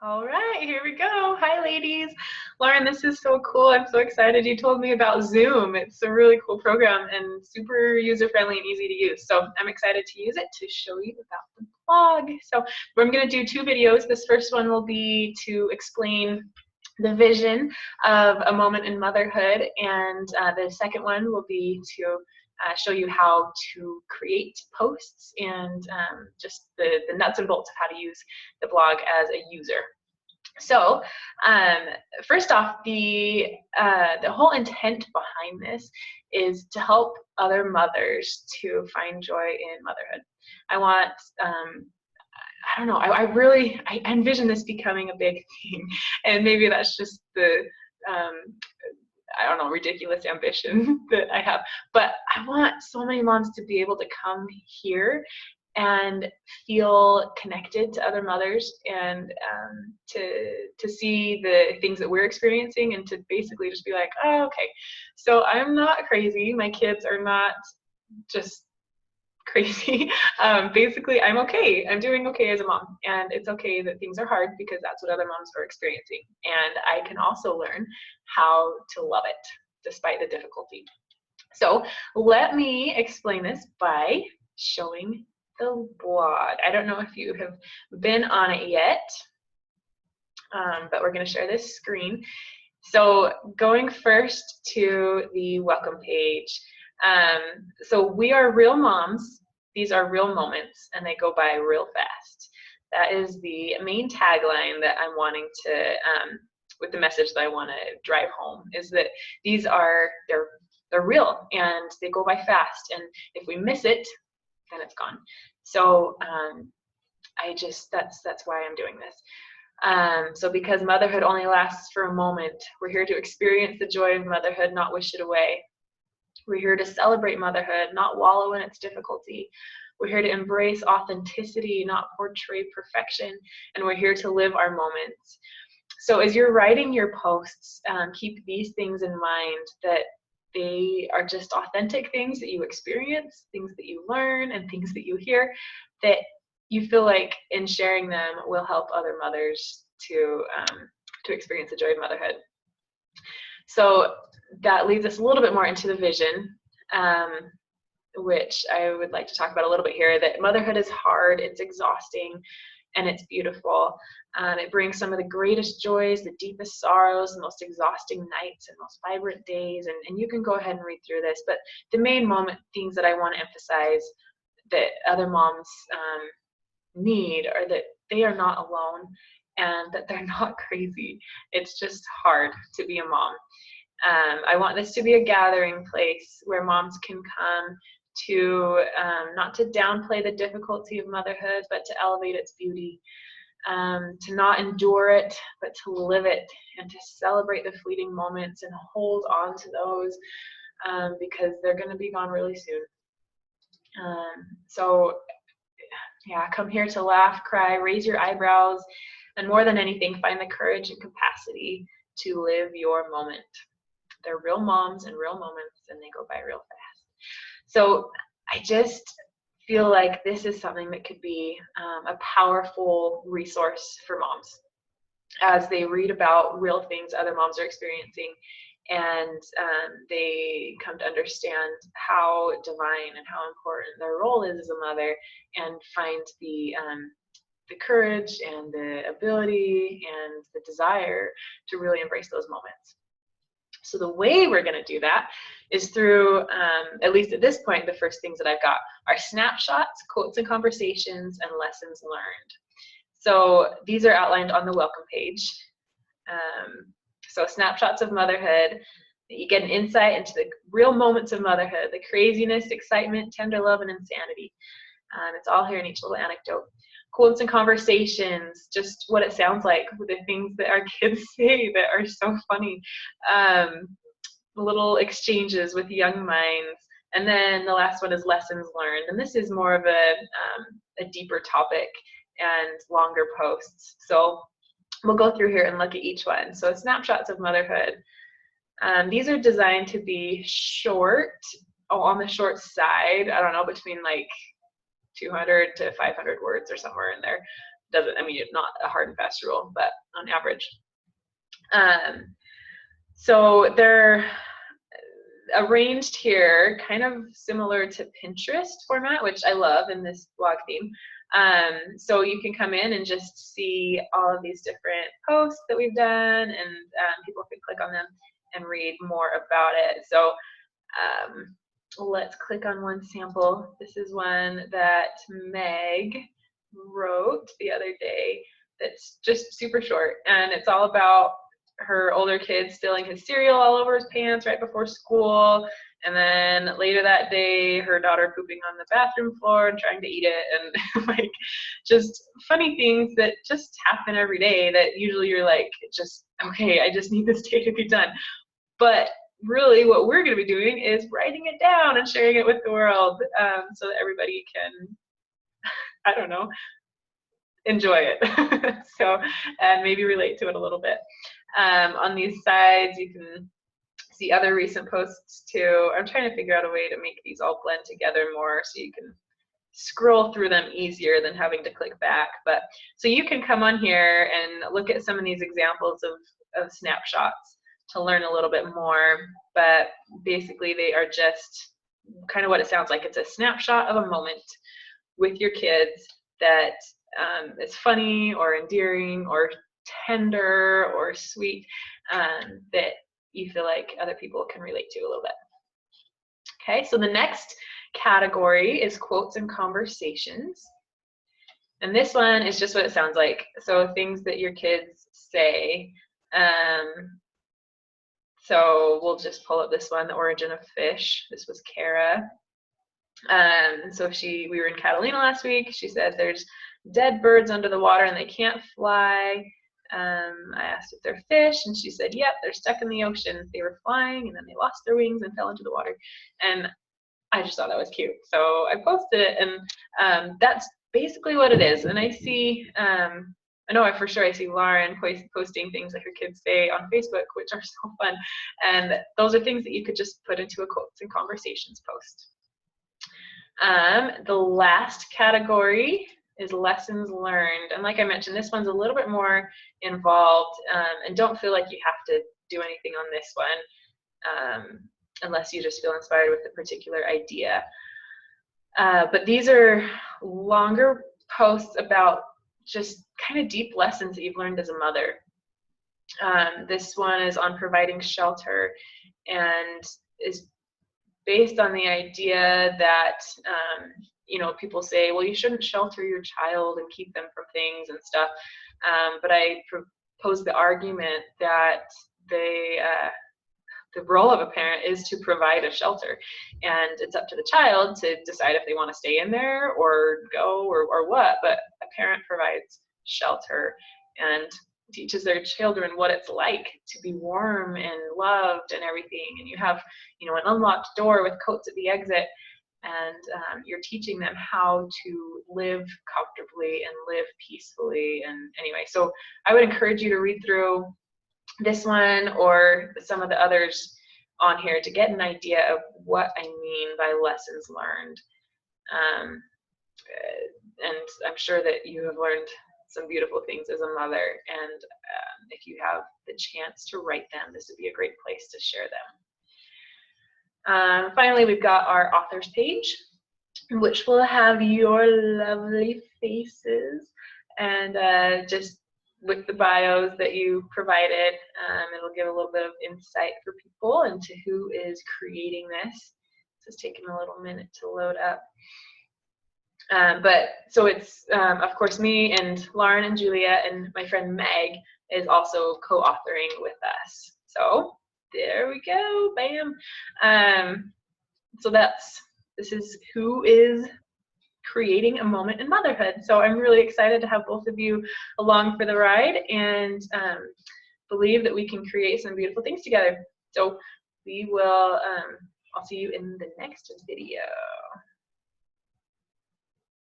All right, here we go. Hi, ladies. Lauren, this is so cool. I'm so excited you told me about Zoom. It's a really cool program and super user-friendly and easy to use. So I'm excited to use it to show you about the blog. So I'm going to do two videos. This first one will be to explain the vision of a moment in motherhood, and the second one will be to show you how to create posts and just the nuts and bolts of how to use the blog as a user. So first off, the whole intent behind this is to help other mothers to find joy in motherhood. I want I don't know, I envision this becoming a big thing, and maybe that's just the I don't know, ridiculous ambition that I have. But I want so many moms to be able to come here and feel connected to other mothers, and to see the things that we're experiencing, and to basically just be like, oh, okay, so I'm not crazy. My kids are not just crazy. Basically, I'm okay. I'm doing okay as a mom, and it's okay that things are hard because that's what other moms are experiencing. And I can also learn how to love it despite the difficulty. So let me explain this by showing the blog. I don't know if you have been on it yet, but we're going to share this screen. So going first to the welcome page. So we are real moms. These are real moments, and they go by real fast. That is the main tagline that I'm wanting to, with the message that I want to drive home, is that these are, they're real and they go by fast. And if we miss it, then it's gone. So that's why I'm doing this. So because motherhood only lasts for a moment, we're here to experience the joy of motherhood, not wish it away. We're here to celebrate motherhood, not wallow in its difficulty. We're here to embrace authenticity, not portray perfection. And we're here to live our moments. So as you're writing your posts, keep these things in mind, that they are just authentic things that you experience, things that you learn, and things that you hear, that you feel like in sharing them will help other mothers to experience the joy of motherhood. So that leads us a little bit more into the vision, which I would like to talk about a little bit here, that motherhood is hard, it's exhausting, and it's beautiful. It brings some of the greatest joys, the deepest sorrows, the most exhausting nights, and most vibrant days. And you can go ahead and read through this, but the main things that I want to emphasize that other moms need are that they are not alone, and that they're not crazy. It's just hard to be a mom. I want this to be a gathering place where moms can come to, not to downplay the difficulty of motherhood, but to elevate its beauty, to not endure it, but to live it, and to celebrate the fleeting moments and hold on to those, because they're going to be gone really soon. So yeah, come here to laugh, cry, raise your eyebrows, and more than anything, find the courage and capacity to live your moment. They're real moms and real moments, and they go by real fast. So I just feel like this is something that could be a powerful resource for moms as they read about real things other moms are experiencing, and they come to understand how divine and how important their role is as a mother, and find the courage and the ability and the desire to really embrace those moments. So the way we're going to do that is through, at least at this point, the first things that I've got are snapshots, quotes and conversations, and lessons learned. So these are outlined on the welcome page. So snapshots of motherhood, you get an insight into the real moments of motherhood, the craziness, excitement, tender love, and insanity. It's all here in each little anecdote. Quotes and conversations, just what it sounds like, the things that our kids say that are so funny. Little exchanges with young minds. And then the last one is lessons learned. And this is more of a deeper topic and longer posts. So we'll go through here and look at each one. So snapshots of motherhood. These are designed to be short, on the short side, I don't know, between like 200 to 500 words or somewhere in there. doesn't, I mean, not a hard and fast rule, but on average. So they're arranged here kind of similar to Pinterest format, which I love in this blog theme. So you can come in and just see all of these different posts that we've done, and people can click on them and read more about it. So let's click on one sample. This is one that Meg wrote the other day that's just super short, and it's all about her older kid stealing his cereal all over his pants right before school, and then later that day her daughter pooping on the bathroom floor and trying to eat it, and like just funny things that just happen every day that usually you're like, just okay, I just need this day to be done. But really what we're going to be doing is writing it down and sharing it with the world, so that everybody can, I don't know, enjoy it. So, and maybe relate to it a little bit. On these sides, you can see other recent posts too. I'm trying to figure out a way to make these all blend together more so you can scroll through them easier than having to click back. But so you can come on here and look at some of these examples of snapshots to learn a little bit more. But basically they are just kind of what it sounds like. It's a snapshot of a moment with your kids that is funny or endearing or tender or sweet, that you feel like other people can relate to a little bit. Okay, so the next category is quotes and conversations. And this one is just what it sounds like. So things that your kids say. So we'll just pull up this one, The Origin of Fish. This was Kara. So we were in Catalina last week. She said there's dead birds under the water and they can't fly. I asked if they're fish, and she said, yep, they're stuck in the ocean. They were flying and then they lost their wings and fell into the water. And I just thought that was cute. So I posted it, and that's basically what it is. And I see, I know for sure I see Lauren posting things that her kids say on Facebook, which are so fun. And those are things that you could just put into a quotes and conversations post. The last category is lessons learned. And like I mentioned, this one's a little bit more involved, and don't feel like you have to do anything on this one unless you just feel inspired with a particular idea. But these are longer posts about just kind of deep lessons that you've learned as a mother. This one is on providing shelter and is based on the idea that people say, well, you shouldn't shelter your child and keep them from things and stuff. But I propose the argument that the role of a parent is to provide a shelter, and it's up to the child to decide if they want to stay in there or go or what. But a parent provides shelter and teaches their children what it's like to be warm and loved and everything. And you have, an unlocked door with coats at the exit, and you're teaching them how to live comfortably and live peacefully. And anyway, so I would encourage you to read through this one or some of the others on here to get an idea of what I mean by lessons learned. And I'm sure that you have learned some beautiful things as a mother, and if you have the chance to write them, this would be a great place to share them. Finally, we've got our authors page, which will have your lovely faces and just with the bios that you provided. It'll give a little bit of insight for people into who is creating this. This is taking a little minute to load up. But so it's, of course, me and Lauren and Julia, and my friend Meg is also co-authoring with us. So there we go, bam. So this is who is creating a moment in motherhood. So I'm really excited to have both of you along for the ride, and believe that we can create some beautiful things together. So we will, I'll see you in the next video.